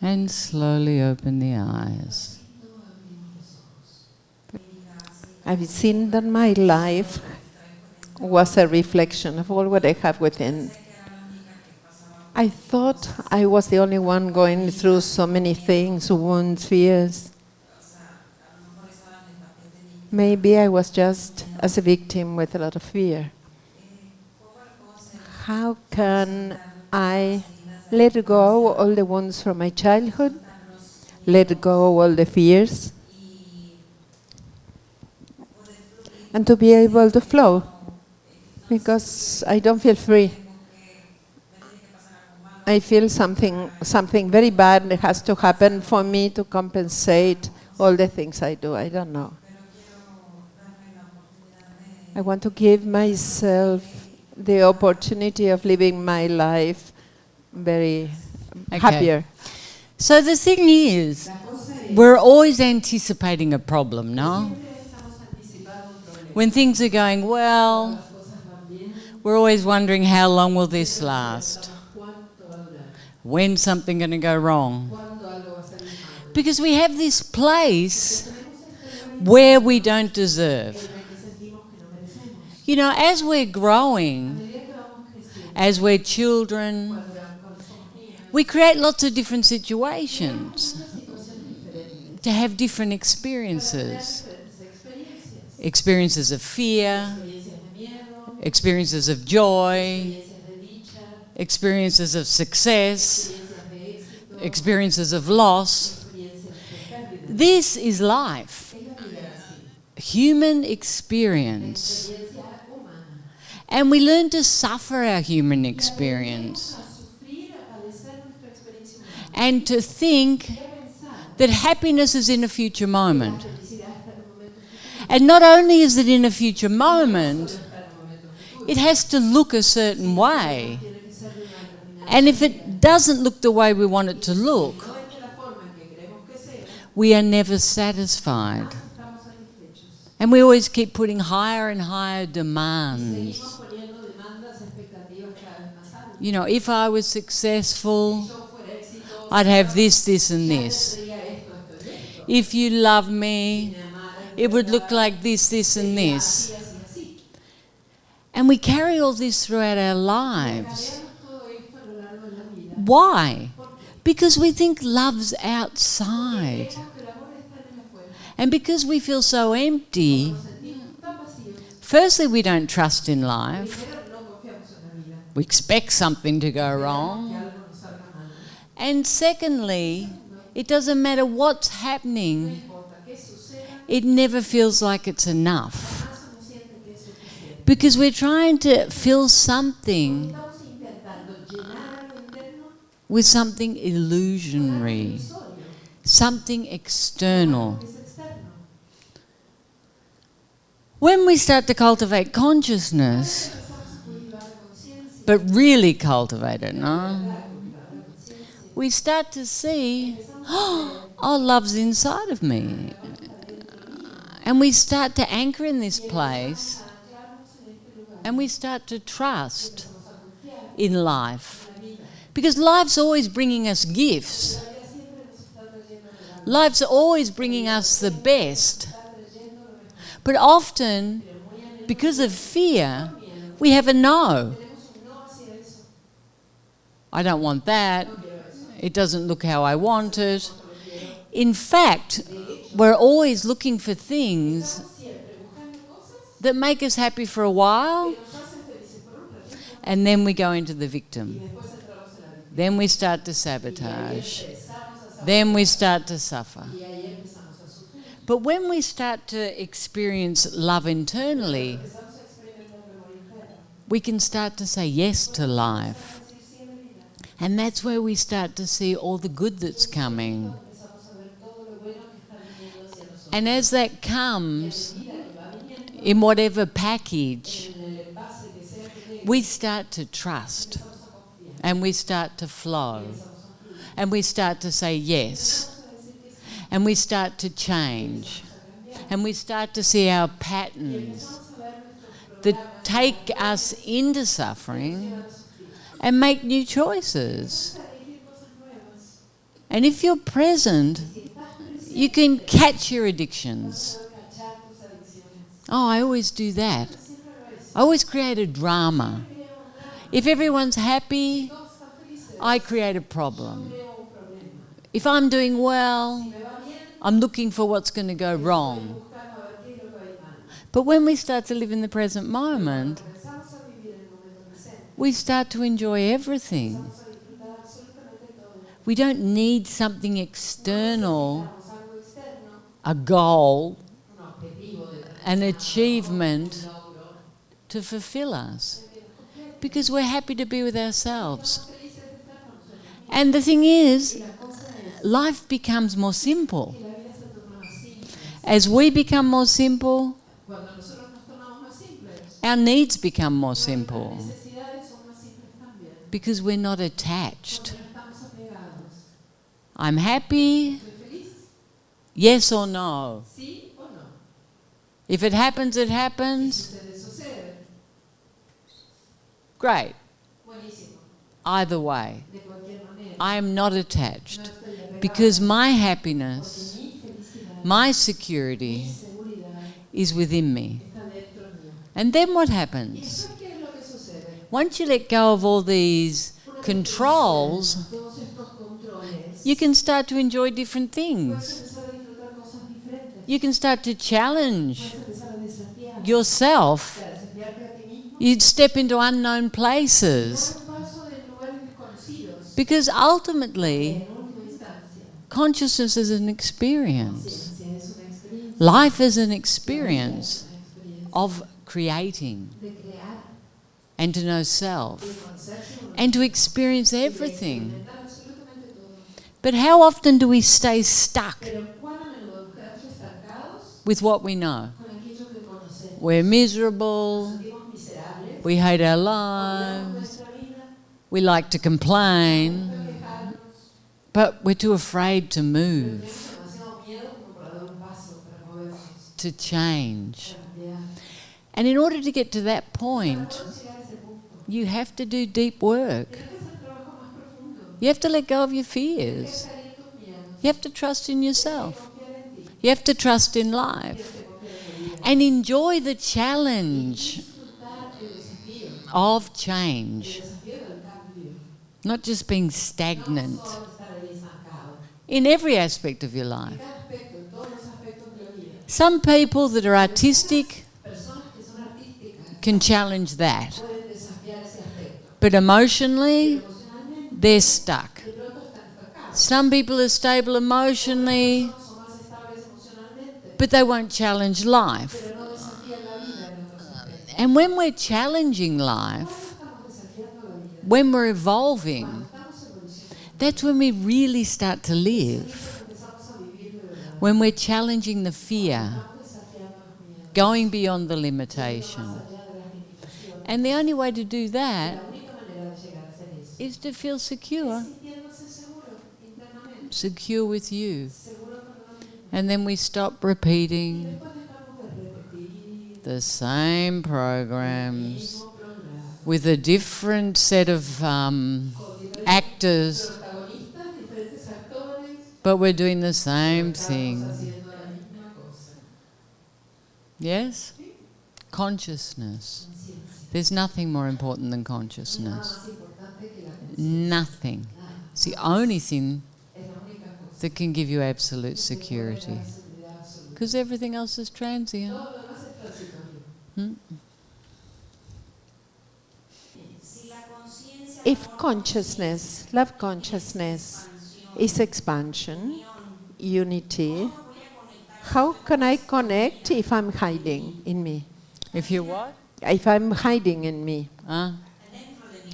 And slowly open the eyes. I've seen that my life was a reflection of all what I have within. I thought I was the only one going through so many things, wounds, fears. Maybe I was just as a victim with a lot of fear. How can I let go all the wounds from my childhood, let go all the fears, and to be able to flow? Because I don't feel free. I feel something very bad that has to happen for me to compensate all the things I do. I don't know. I want to give myself the opportunity of living my life very happier. So the thing is, we're always anticipating a problem, no? When things are going well, we're always wondering how long will this last? When's something going to go wrong? Because we have this place where we don't deserve. You know, as we're growing, as we're children, we create lots of different situations to have different experiences. Experiences of fear, experiences of joy, experiences of success, experiences of loss. This is life. Human experience. And we learn to suffer our human experience. And to think that happiness is in a future moment. And not only is it in a future moment, it has to look a certain way. And if it doesn't look the way we want it to look, we are never satisfied. And we always keep putting higher and higher demands. You know, if I was successful, I'd have this, this, and this. If you love me, it would look like this, this, and this. And we carry all this throughout our lives. Why? Because we think love's outside. And because we feel so empty, firstly, we don't trust in life. We expect something to go wrong. And secondly, it doesn't matter what's happening, it never feels like it's enough. Because we're trying to fill something with something illusionary, something external. When we start to cultivate consciousness, but really cultivate it, no? We start to see, oh, love's inside of me. And we start to anchor in this place, and we start to trust in life. Because life's always bringing us gifts. Life's always bringing us the best. But often, because of fear, we have a no. I don't want that. It doesn't look how I want it. In fact, we're always looking for things that make us happy for a while, and then we go into the victim. Then we start to sabotage. Then we start to suffer. But when we start to experience love internally, we can start to say yes to life. And that's where we start to see all the good that's coming. And as that comes, in whatever package, we start to trust. And we start to flow. And we start to say yes. And we start to change. And we start to see our patterns that take us into suffering and make new choices. And if you're present, you can catch your addictions. Oh, I always do that. I always create a drama. If everyone's happy, I create a problem. If I'm doing well, I'm looking for what's going to go wrong. But when we start to live in the present moment, we start to enjoy everything. We don't need something external, a goal, an achievement to fulfill us, because we're happy to be with ourselves. And the thing is, life becomes more simple. As we become more simple, our needs become more simple, because we're not attached. I'm happy, yes or no. If it happens, it happens. Great. Either way, I am not attached, because my happiness, my security is within me. And then what happens? Once you let go of all these controls, you can start to enjoy different things. You can start to challenge yourself. You'd step into unknown places. Because ultimately, consciousness is an experience. Life is an experience of creating and to know self and to experience everything. But how often do we stay stuck with what we know? We're miserable, we hate our lives, we like to complain, but we're too afraid to move, to change. And in order to get to that point, you have to do deep work. You have to let go of your fears. You have to trust in yourself. You have to trust in life. And enjoy the challenge of change. Not just being stagnant. In every aspect of your life. Some people that are artistic can challenge that. But emotionally, they're stuck. Some people are stable emotionally, but they won't challenge life. And when we're challenging life, when we're evolving, that's when we really start to live. When we're challenging the fear, going beyond the limitation. And the only way to do that is to feel secure. Secure with you. And then we stop repeating the same programs with a different set of actors, but we're doing the same thing. Yes? Consciousness. There's nothing more important than consciousness. Nothing. It's the only thing that can give you absolute security. Because everything else is transient. If consciousness, love consciousness, is expansion, unity, how can I connect if I'm hiding in me? If you what? If I'm hiding in me,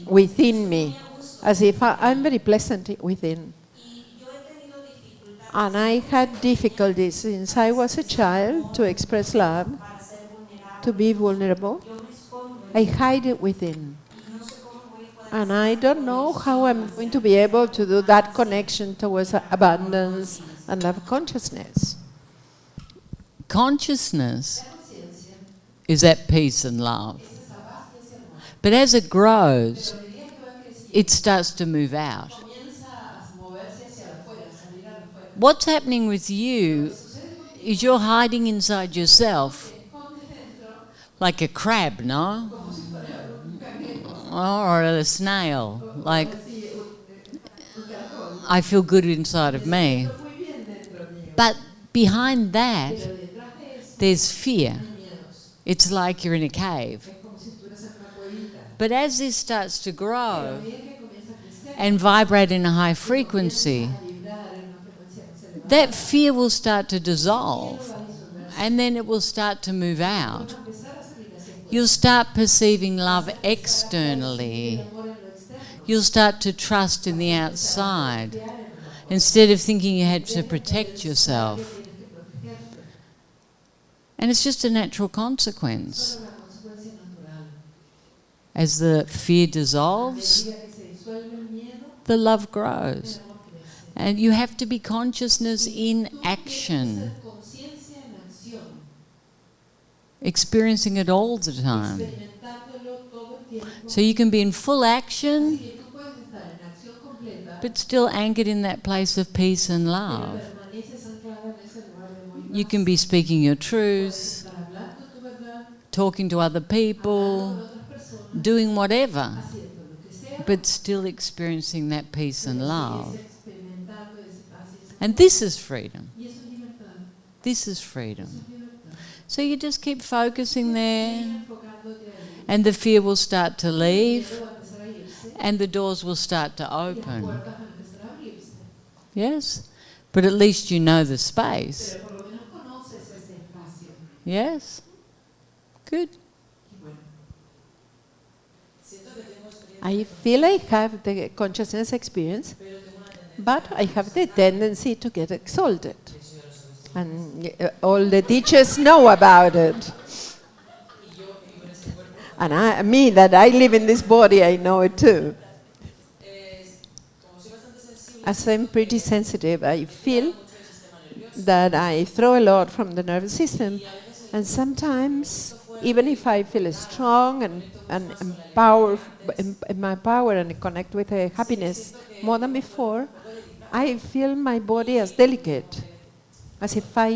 within me, as if I'm very pleasant within. And I had difficulties since I was a child to express love, to be vulnerable. I hide it within. And I don't know how I'm going to be able to do that connection towards abundance and love consciousness. Consciousness is at peace and love. But as it grows, it starts to move out. what's happening with you is you're hiding inside yourself like a crab, no? Or a snail. Like, I feel good inside of me. But behind that, there's fear. It's like you're in a cave. But as this starts to grow and vibrate in a high frequency, that fear will start to dissolve, and then it will start to move out. You'll start perceiving love externally. You'll start to trust in the outside instead of thinking you had to protect yourself. And it's just a natural consequence. As the fear dissolves, the love grows. And you have to be consciousness in action, experiencing it all the time. So you can be in full action, but still anchored in that place of peace and love. You can be speaking your truth, talking to other people, doing whatever, but still experiencing that peace and love. And this is freedom. This is freedom. So you just keep focusing there, and the fear will start to leave, and the doors will start to open. Yes? But at least you know the space. Yes? Good. I feel I have the consciousness experience, but I have the tendency to get exalted. And all the teachers know about it. And me, that I live in this body, I know it too. As I'm pretty sensitive, I feel that I throw a lot from the nervous system. And sometimes, even if I feel strong and in my power and connect with happiness more than before, I feel my body as delicate, as if I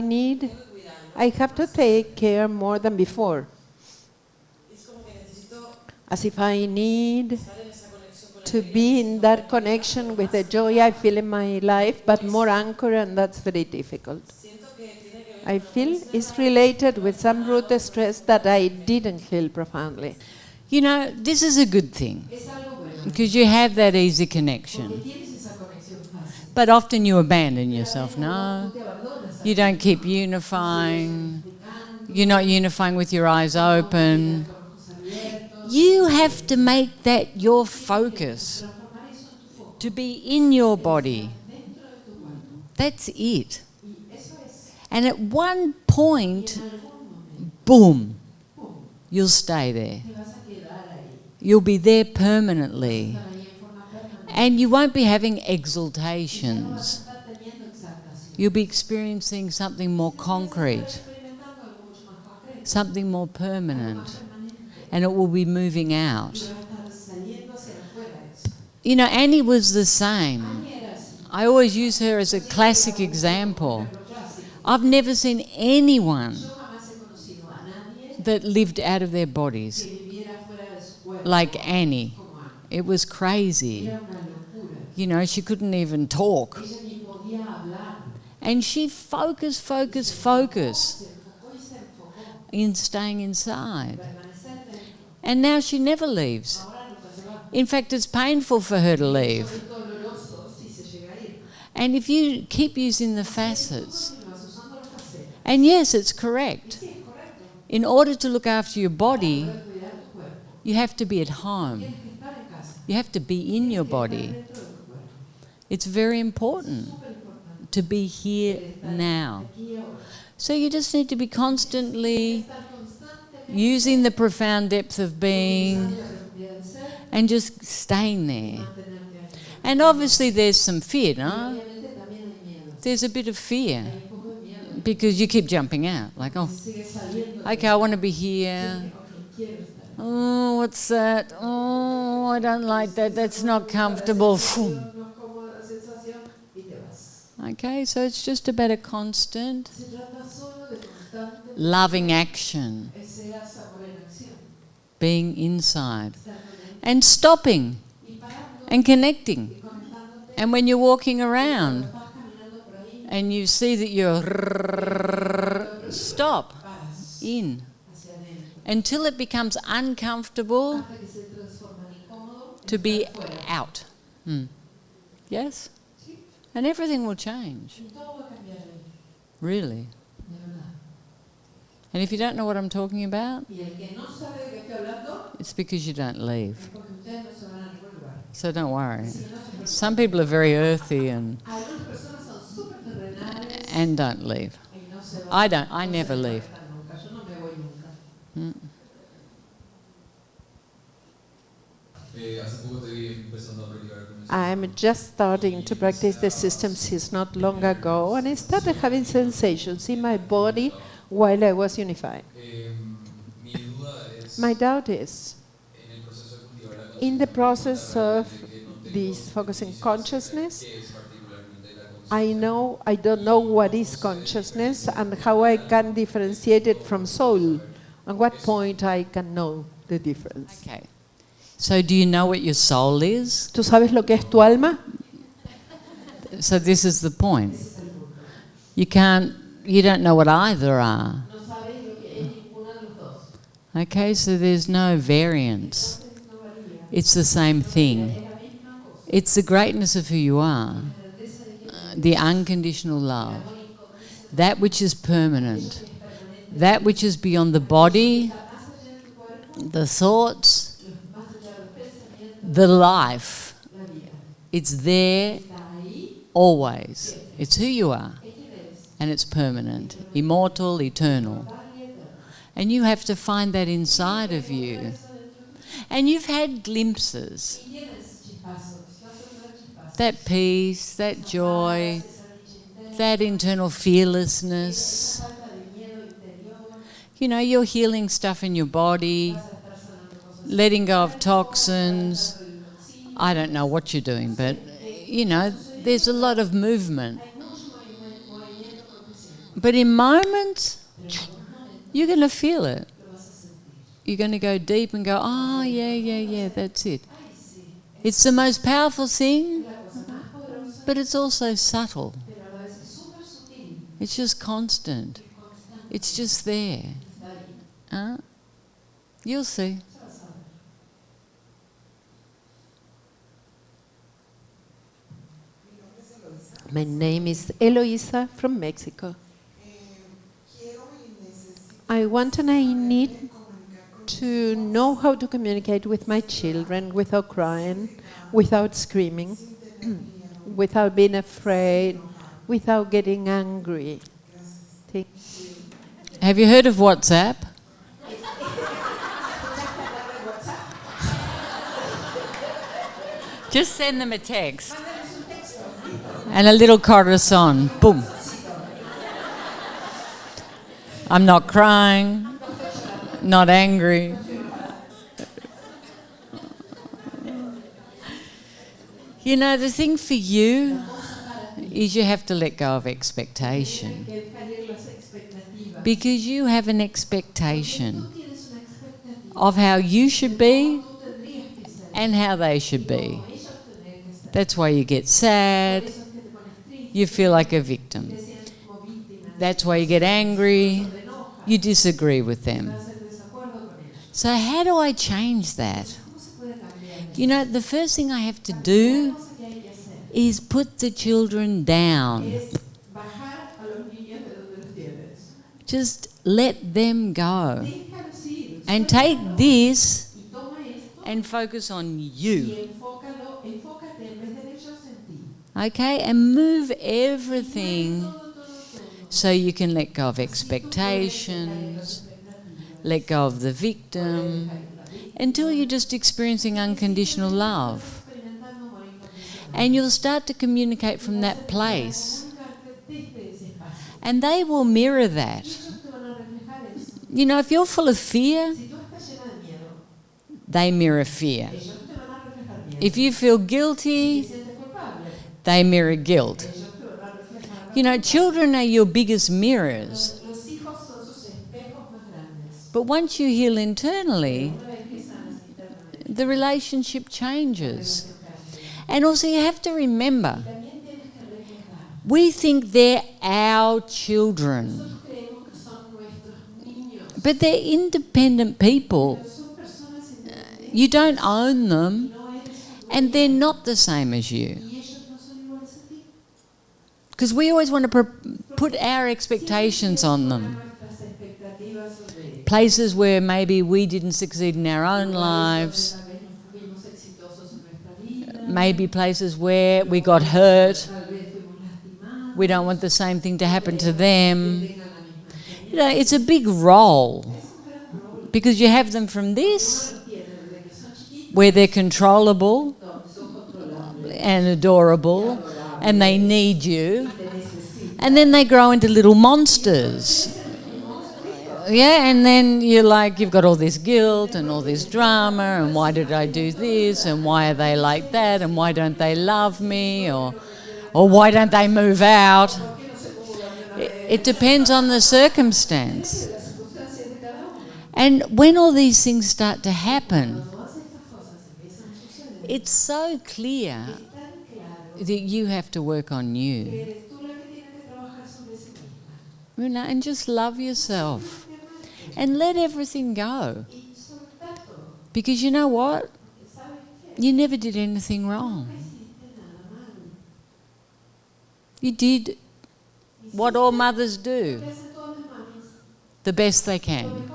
have to take care more than before, as if I need to be in that connection with the joy I feel in my life, but more anchored, and that's very difficult. I feel it's related with some root stress that I didn't feel profoundly. You know, this is a good thing, because you have that easy connection. But often you abandon yourself, no? You don't keep unifying. You're not unifying with your eyes open. You have to make that your focus, to be in your body. That's it. And at one point, boom, you'll stay there. You'll be there permanently. And you won't be having exaltations. You'll be experiencing something more concrete, something more permanent, and it will be moving out. You know, Annie was the same. I always use her as a classic example. I've never seen anyone that lived out of their bodies like Annie. It was crazy. You know, she couldn't even talk. And she focused in staying inside. And now she never leaves. In fact, it's painful for her to leave. And if you keep using the facets, and yes, it's correct. In order to look after your body, you have to be at home. You have to be in your body. It's very important to be here now. So you just need to be constantly using the profound depth of being and just staying there. And obviously there's some fear, no? There's a bit of fear because you keep jumping out, like, oh, okay, I want to be here. Oh, what's that? Oh, I don't like that. That's not comfortable. Okay, Okay, so it's just about a constant loving action, being inside, and stopping, and connecting. And when you're walking around, and you see that you're stop, in, until it becomes uncomfortable to be out. Yes? And everything will change. Really. And if you don't know what I'm talking about, it's because you don't leave. So don't worry. Some people are very earthy and don't leave. I never leave. I'm just starting to practice the system since not long ago, and I started having sensations in my body while I was unified. My doubt is, in the process of this focusing consciousness, I don't know what is consciousness and how I can differentiate it from soul, and what point I can know the difference. Okay. So do you know what your soul is? ¿Tú sabes lo que es tu alma? So this is the point. You don't know what either are. Okay, so there's no variance. It's the same thing. It's the greatness of who you are. The unconditional love. That which is permanent. That which is beyond the body, the thoughts, the life. It's there always. It's who you are. And it's permanent, immortal, eternal. And you have to find that inside of you. And you've had glimpses. That peace, that joy, that internal fearlessness. You know, you're healing stuff in your body, letting go of toxins. I don't know what you're doing, but, you know, there's a lot of movement. But in moments, you're going to feel it. You're going to go deep and go, oh, yeah, that's it. It's the most powerful thing, but it's also subtle. It's just constant. It's just there. You'll see. My name is Eloisa from Mexico. I want and I need to know how to communicate with my children without crying, without screaming, without being afraid, without getting angry. Have you heard of WhatsApp? Just send them a text. And a little corazon. Boom. I'm not crying, not angry. You know, the thing for you is you have to let go of expectation. Because you have an expectation of how you should be and how they should be. That's why you get sad. You feel like a victim. That's why you get angry. You disagree with them. So how do I change that? You know, the first thing I have to do is put the children down. Just let them go. And take this and focus on you. Okay? And move everything so you can let go of expectations, let go of the victim, until you're just experiencing unconditional love. And you'll start to communicate from that place. And they will mirror that. You know, if you're full of fear, they mirror fear. If you feel guilty, they mirror guilt. You know, children are your biggest mirrors. But once you heal internally, the relationship changes. And also you have to remember, we think they're our children. But they're independent people. You don't own them, and they're not the same as you. Because we always want to put our expectations on them. Places where maybe we didn't succeed in our own lives. Maybe places where we got hurt. We don't want the same thing to happen to them. You know, it's a big role. Because you have them from this, where they're controllable and adorable, and they need you, and then they grow into little monsters. Yeah, and then you're like, you've got all this guilt and all this drama, and why did I do this, and why are they like that, and why don't they love me, or why don't they move out? It depends on the circumstance. And when all these things start to happen, it's so clear that you have to work on you. You know, and just love yourself. And let everything go. Because you know what? You never did anything wrong. You did what all mothers do. The best they can.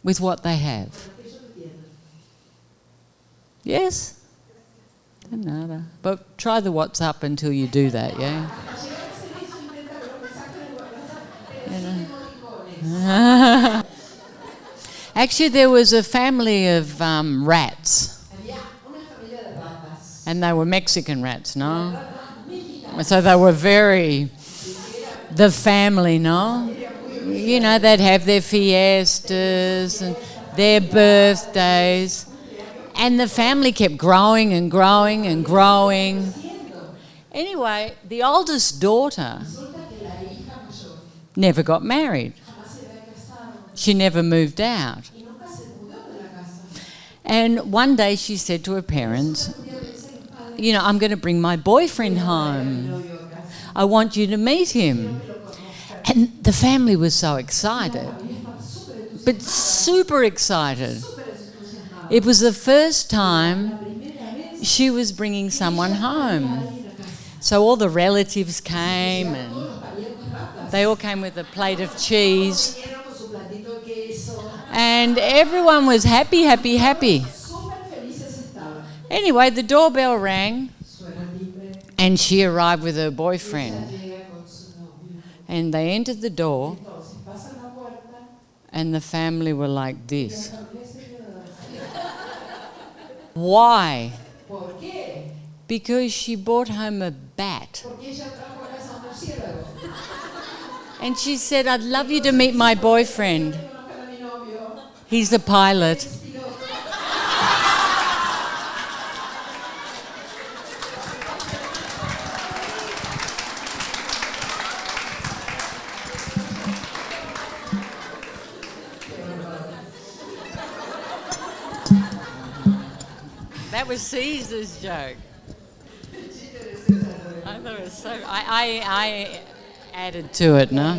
With what they have. Yes? Nada. But try the WhatsApp until you do that, yeah? Actually, there was a family of rats. And they were Mexican rats, no? So they were very... the family, no? You know, they'd have their fiestas and their birthdays. And the family kept growing and growing and growing. Anyway, the oldest daughter never got married. She never moved out. And one day she said to her parents, you know, I'm going to bring my boyfriend home. I want you to meet him. And the family was so excited, but super excited. It was the first time she was bringing someone home. So all the relatives came and they all came with a plate of cheese. And everyone was happy, happy, happy. Anyway, the doorbell rang and she arrived with her boyfriend. And they entered the door and the family were like this. Why? Because she brought home a bat. And she said, I'd love you to meet my boyfriend. He's the pilot. That was Caesar's joke. I thought it was so... I added to it, no?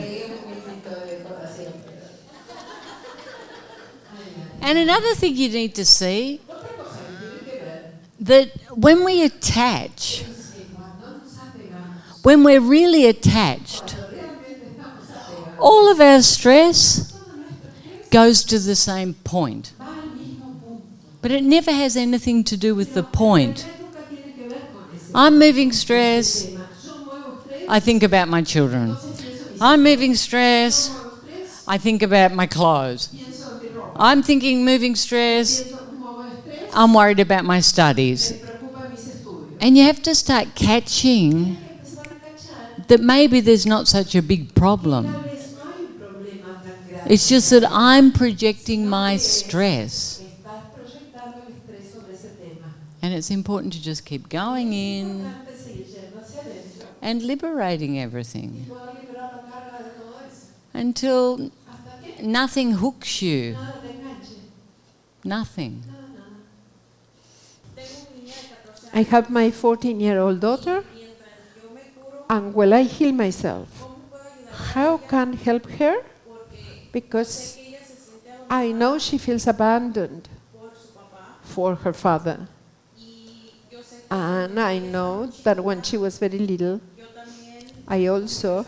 And another thing you need to see, that when we attach, when we're really attached, all of our stress goes to the same point. But it never has anything to do with the point. I'm moving stress, I think about my children. I'm moving stress, I think about my clothes. I'm moving stress, I'm worried about my studies. And you have to start catching that maybe there's not such a big problem. It's just that I'm projecting my stress. And it's important to just keep going in and liberating everything until nothing hooks you. Nothing. I have my 14-year-old daughter, and when I heal myself, how can I help her? Because I know she feels abandoned for her father. And I know that when she was very little, I also,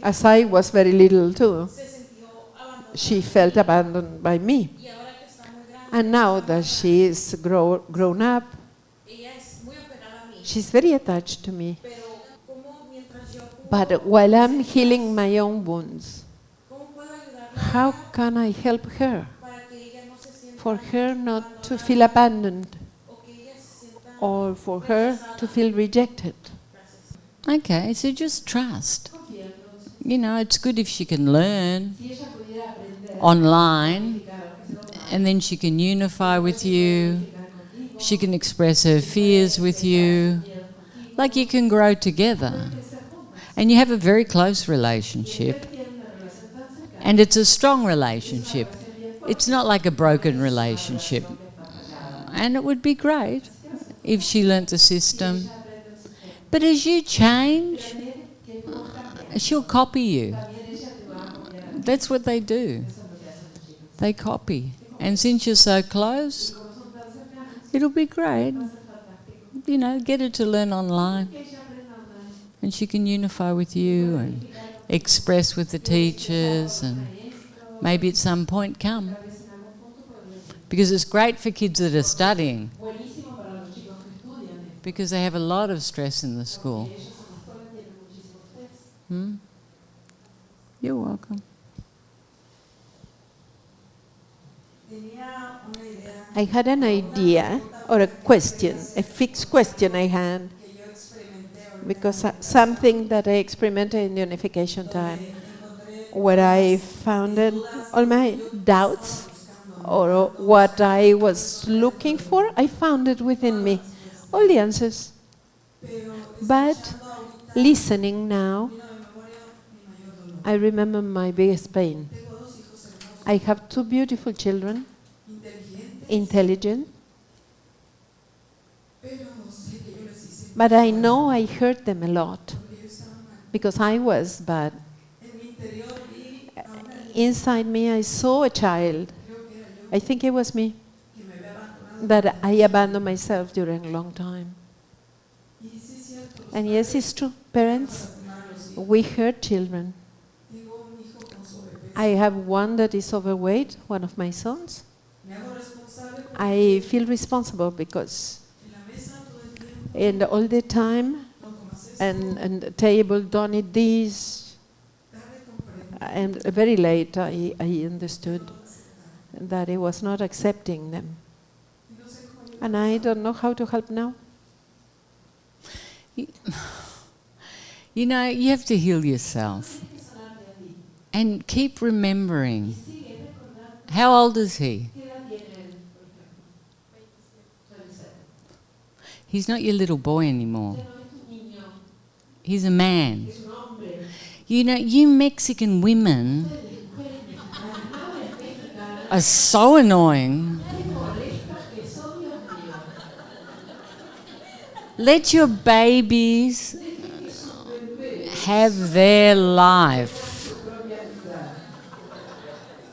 as I was very little too, she felt abandoned by me. And now that she is grown up, she's very attached to me. But while I'm healing my own wounds, how can I help her? For her not to feel abandoned, or for her to feel rejected. Okay, so just trust. You know, it's good if she can learn online, and then she can unify with you. She can express her fears with you. Like you can grow together. And you have a very close relationship. And it's a strong relationship. It's not like a broken relationship. And it would be great if she learnt the system. But as you change, she'll copy you. That's what they do. They copy. And since you're so close, it'll be great. You know, get her to learn online. And she can unify with you and express with the teachers, and maybe at some point come. Because it's great for kids that are studying, because they have a lot of stress in the school. You're welcome. I had an idea, or a question, a fixed question I had, because something that I experimented in the unification time, where I found all my doubts, or what I was looking for, I found it within me, all the answers. But listening now, I remember my biggest pain. I have two beautiful children, intelligent, but I know I hurt them a lot because I was bad. Inside me I saw a child, I think it was me, that I abandoned myself during a long time. And yes, it's true, parents, we hurt children. I have one that is overweight, one of my sons. I feel responsible because and all the time, and the table, don't eat this. And very late I understood that I was not accepting them. And I don't know how to help now. You know, you have to heal yourself. And keep remembering. How old is he? He's not your little boy anymore. He's a man. You know, you Mexican women are so annoying. Let your babies have their life.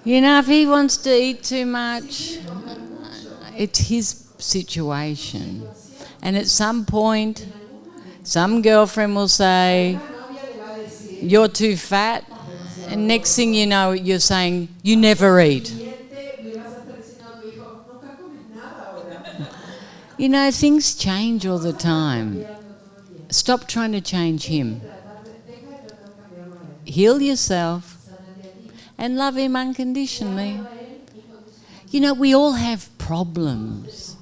You know, if he wants to eat too much, it's his situation. And at some point, some girlfriend will say, you're too fat. And next thing you know, you're saying, you never eat. You know, things change all the time. Stop trying to change him. Heal yourself and love him unconditionally. You know, we all have problems.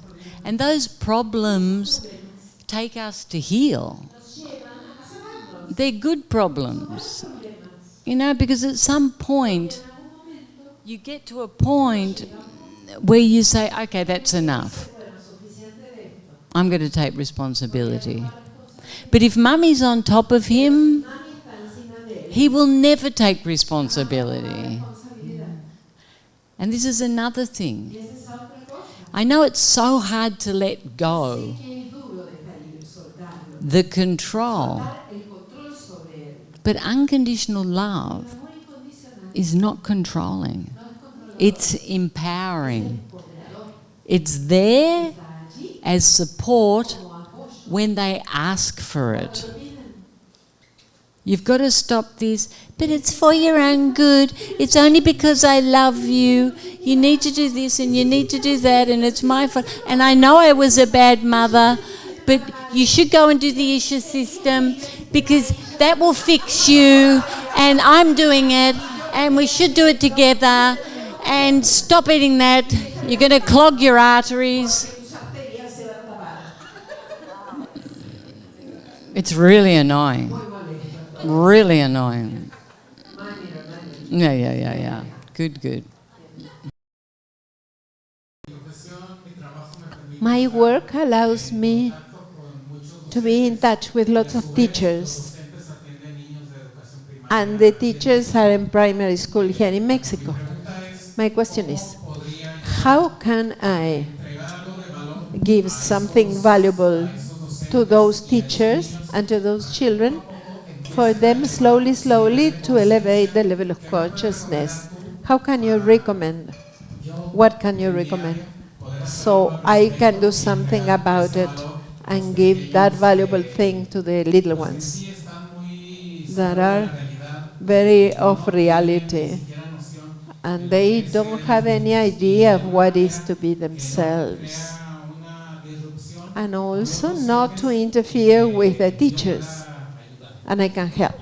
And those problems take us to heal. They're good problems. You know, because at some point, you get to a point where you say, okay, that's enough. I'm going to take responsibility. But if mummy's on top of him, he will never take responsibility. And this is another thing. I know it's so hard to let go. The control. But unconditional love is not controlling. It's empowering. It's there as support when they ask for it. You've got to stop this, but it's for your own good. It's only because I love you. You need to do this and you need to do that, and it's my fault. And I know I was a bad mother, but you should go and do the Isha system because that will fix you, and I'm doing it, and we should do it together, and stop eating that. You're going to clog your arteries. It's really annoying. Really annoying. Yeah. Good. My work allows me to be in touch with lots of teachers. And the teachers are in primary school here in Mexico. My question is, how can I give something valuable to those teachers and to those children for them slowly to elevate the level of consciousness? How can you recommend? What can you recommend? So I can do something about it and give that valuable thing to the little ones that are very of reality. And they don't have any idea of what is to be themselves. And also not to interfere with the teachers. And I can help.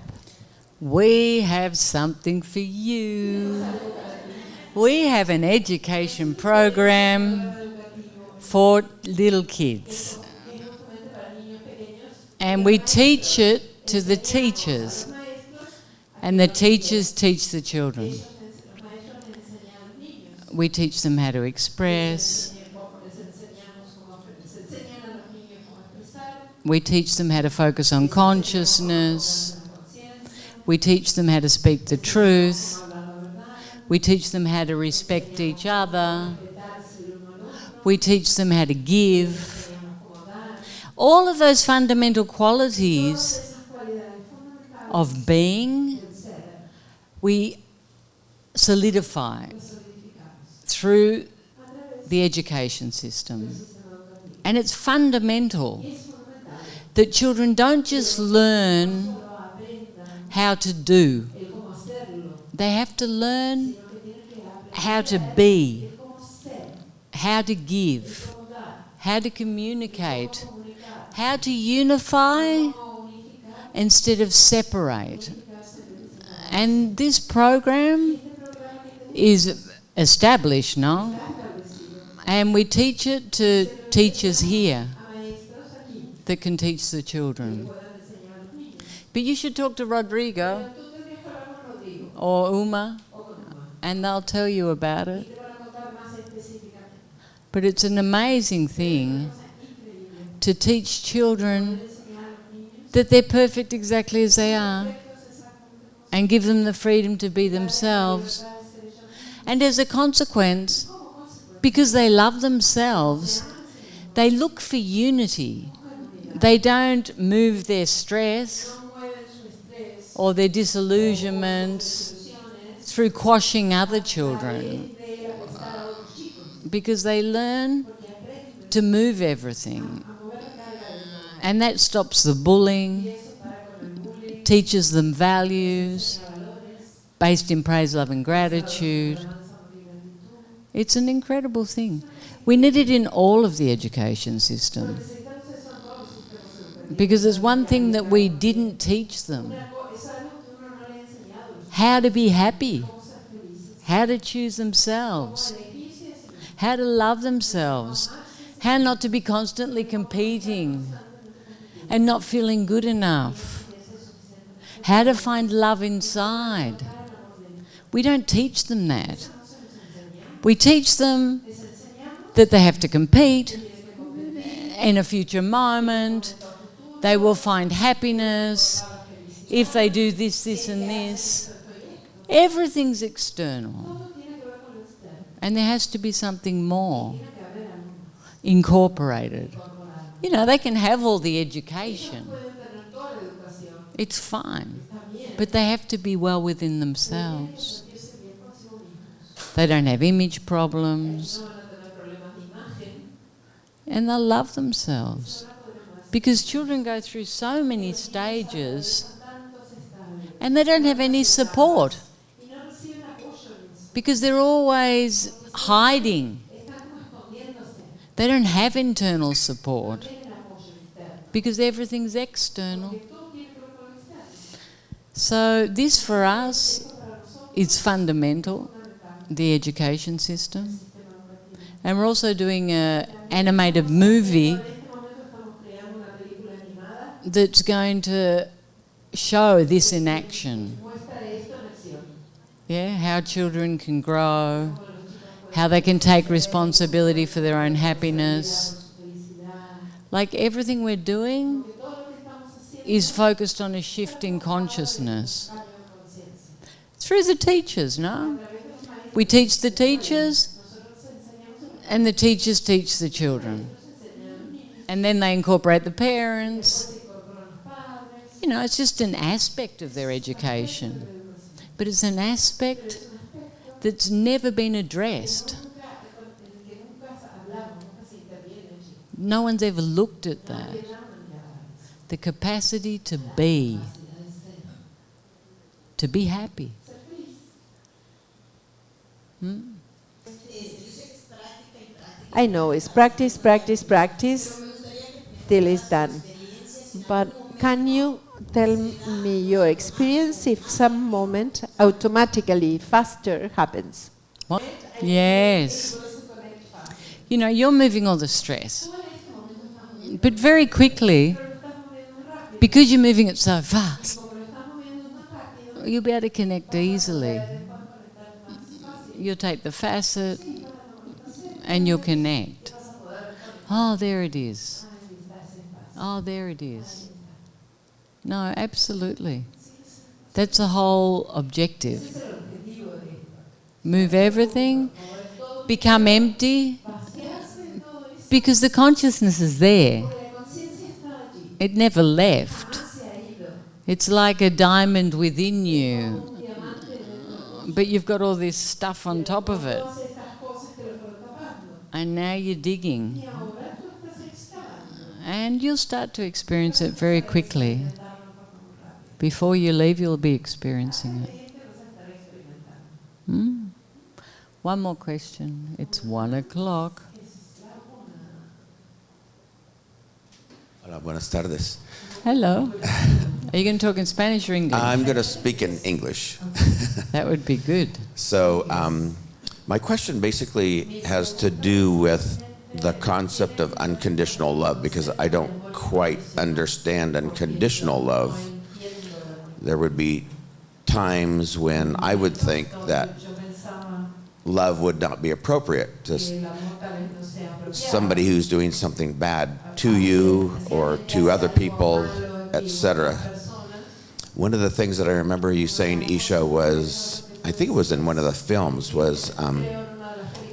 We have something for you. We have an education program for little kids. And we teach it to the teachers. And the teachers teach the children. We teach them how to express. We teach them how to focus on consciousness. We teach them how to speak the truth. We teach them how to respect each other. We teach them how to give. All of those fundamental qualities of being, we solidify through the education system. And it's fundamental that children don't just learn how to do. They have to learn how to be, how to give, how to communicate, how to unify instead of separate. And this program is established now, and we teach it to teachers here that can teach the children. But you should talk to Rodrigo or Uma, and they'll tell you about it. But it's an amazing thing to teach children that they're perfect exactly as they are and give them the freedom to be themselves. And as a consequence, because they love themselves, they look for unity. They don't move their stress or their disillusionments through quashing other children, because they learn to move everything. And that stops the bullying, teaches them values based in praise, love and gratitude. It's an incredible thing. We need it in all of the education system, because there's one thing that we didn't teach them: how to be happy, how to choose themselves, how to love themselves, how not to be constantly competing and not feeling good enough, how to find love inside. We don't teach them that. We teach them that they have to compete in a future moment, They will find happiness if they do this, this and this. Everything's external. And there has to be something more incorporated. You know, they can have all the education. It's fine. But they have to be well within themselves. They don't have image problems. And they'll love themselves. Because children go through so many stages and they don't have any support. Because they're always hiding. They don't have internal support. Because everything's external. So this for us is fundamental, the education system. And we're also doing an animated movie that's going to show this in action. Yeah, how children can grow, how they can take responsibility for their own happiness. Like everything we're doing is focused on a shift in consciousness. Through the teachers, no? We teach the teachers and the teachers teach the children. And then they incorporate the parents. You know, it's just an aspect of their education. But it's an aspect that's never been addressed. No one's ever looked at that. The capacity to be happy. I know it's practice, practice, practice till it's done. But can you tell me your experience if some moment automatically faster happens? What? Yes. You know, you're moving all the stress. But very quickly, because you're moving it so fast, you'll be able to connect easily. You'll take the facet and you'll connect. Oh, there it is. Oh, there it is. No, absolutely. That's the whole objective. Move everything, become empty, because the consciousness is there. It never left. It's like a diamond within you, but you've got all this stuff on top of it. And now you're digging. And you'll start to experience it very quickly. Before you leave, you'll be experiencing it. One more question. It's 1:00. Hola, buenas tardes. Hello. Are you going to talk in Spanish or English? I'm going to speak in English. That would be good. So, my question basically has to do with the concept of unconditional love, because I don't quite understand unconditional love. There would be times when I would think that love would not be appropriate to somebody who's doing something bad to you or to other people, etc. One of the things that I remember you saying, Isha, was, I think it was in one of the films, was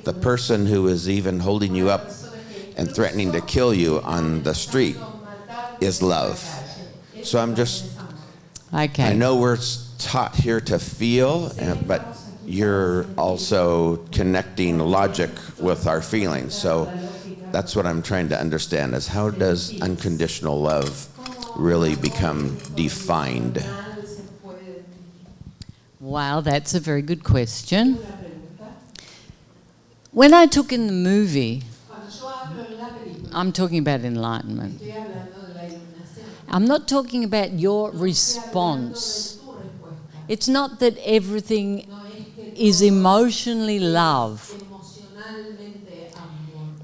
the person who is even holding you up and threatening to kill you on the street is love. So I'm just, Okay. I know we're taught here to feel, but you're also connecting logic with our feelings. So that's what I'm trying to understand, is how does unconditional love really become defined? Wow, that's a very good question. When I took in the movie, I'm talking about enlightenment. I'm not talking about your response. It's not that everything is emotionally love.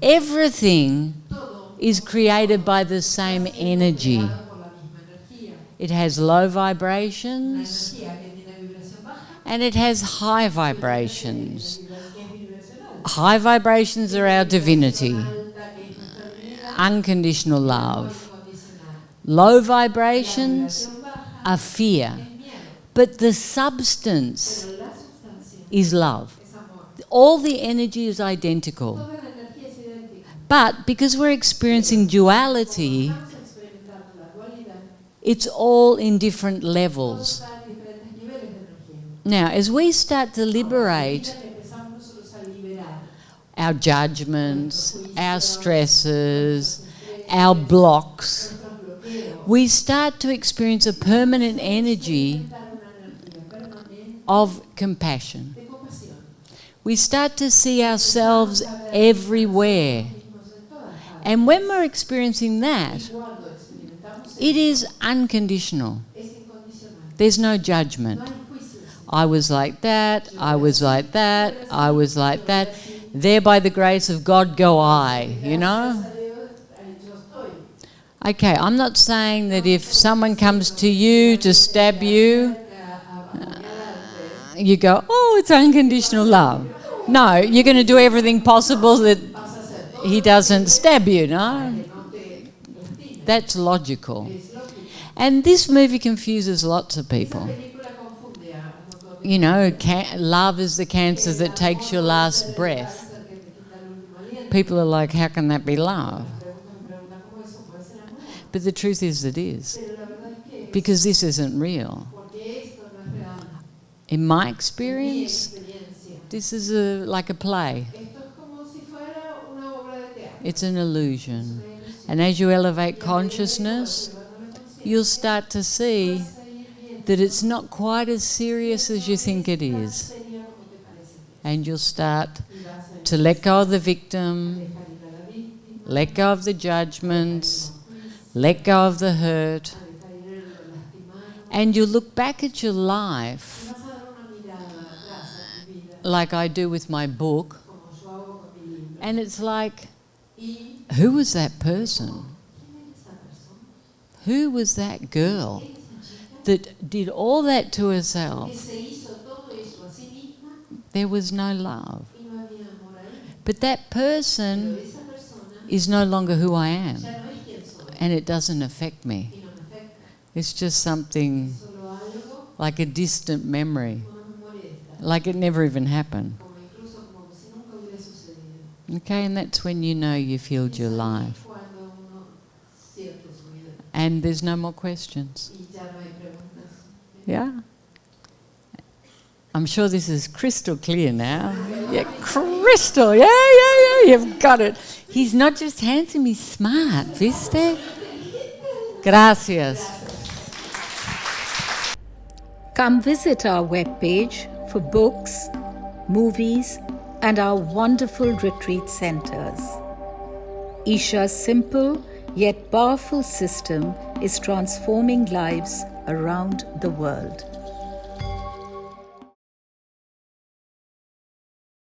Everything is created by the same energy. It has low vibrations and it has high vibrations. High vibrations are our divinity, unconditional love. Low vibrations are fear. But the substance is love. All the energy is identical. But because we're experiencing duality, it's all in different levels. Now, as we start to liberate our judgments, our stresses, our blocks, we start to experience a permanent energy of compassion. We start to see ourselves everywhere. And when we're experiencing that, it is unconditional. There's no judgment. I was like that, I was like that, I was like that. There by the grace of God go I, you know? Okay, I'm not saying that if someone comes to you to stab you, you go, oh, it's unconditional love. No, you're going to do everything possible that he doesn't stab you, no? That's logical. And this movie confuses lots of people. You know, love is the cancer that takes your last breath. People are like, how can that be love? But the truth is it is. Because this isn't real. In my experience, this is like a play. It's an illusion. And as you elevate consciousness, you'll start to see that it's not quite as serious as you think it is. And you'll start to let go of the victim, let go of the judgments, let go of the hurt, and you look back at your life like I do with my book, and it's like, who was that person? Who was that girl that did all that to herself? There was no love. But that person is no longer who I am, and it doesn't affect me. It's just something like a distant memory, like it never even happened. Okay, and that's when you know you've healed your life. And there's no more questions. Yeah? I'm sure this is crystal clear now. Yeah, crystal. Yeah, you've got it. He's not just handsome, he's smart, ¿viste? Gracias. Come visit our webpage for books, movies, and our wonderful retreat centers. Isha's simple yet powerful system is transforming lives around the world.